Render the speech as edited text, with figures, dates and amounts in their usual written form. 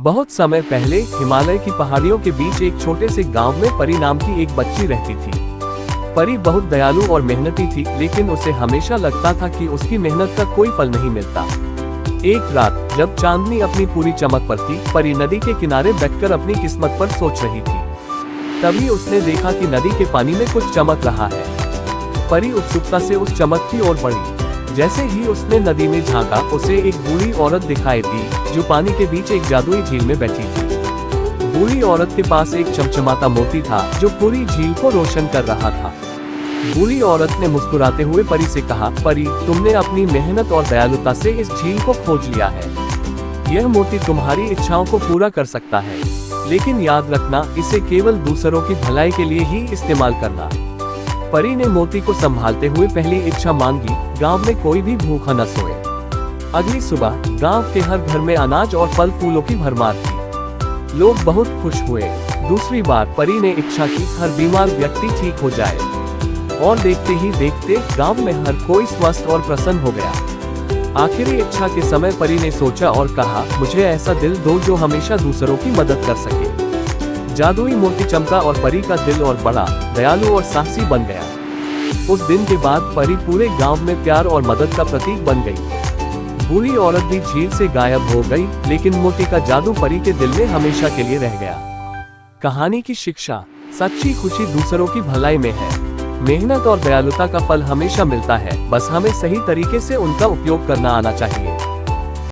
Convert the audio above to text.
बहुत समय पहले हिमालय की पहाड़ियों के बीच एक छोटे से गांव में परी नाम की एक बच्ची रहती थी। परी बहुत दयालु और मेहनती थी, लेकिन उसे हमेशा लगता था कि उसकी मेहनत का कोई फल नहीं मिलता। एक रात जब चांदनी अपनी पूरी चमक पर थी, परी नदी के किनारे बैठकर अपनी किस्मत पर सोच रही थी। तभी उसने देखा कि नदी के पानी में कुछ चमक रहा है। परी उत्सुकता से उस चमक की ओर बढ़ी। जैसे ही उसने नदी में झांका, उसे एक बूढ़ी औरत दिखाई दी जो पानी के बीच एक जादुई झील में बैठी थी। बूढ़ी औरत के पास एक चमचमाता मोती था जो पूरी झील को रोशन कर रहा था। बूढ़ी औरत ने मुस्कुराते हुए परी से कहा, परी, तुमने अपनी मेहनत और दयालुता से इस झील को खोज लिया है। यह मोती तुम्हारी इच्छाओं को पूरा कर सकता है, लेकिन याद रखना, इसे केवल दूसरों की भलाई के लिए ही इस्तेमाल करना। परी ने मोती को संभालते हुए पहली इच्छा मांगी, गांव में कोई भी भूखा न सोए। अगली सुबह गांव के हर घर में अनाज और फल फूलों की भरमार थी। लोग बहुत खुश हुए। दूसरी बार परी ने इच्छा की, हर बीमार व्यक्ति ठीक हो जाए। और देखते ही देखते गांव में हर कोई स्वस्थ और प्रसन्न हो गया। आखिरी इच्छा के समय परी ने सोचा और कहा, मुझे ऐसा दिल दो जो हमेशा दूसरों की मदद कर सके। जादुई मोती चमका और परी का दिल और बड़ा, दयालु और साहसी बन गया। उस दिन के बाद परी पूरे गांव में प्यार और मदद का प्रतीक बन गई। बूढ़ी औरत भी झील से गायब हो गई, लेकिन मोती का जादू परी के दिल में हमेशा के लिए रह गया। कहानी की शिक्षा, सच्ची खुशी दूसरों की भलाई में है। मेहनत और दयालुता का फल हमेशा मिलता है, बस हमें सही तरीके से उनका उपयोग करना आना चाहिए।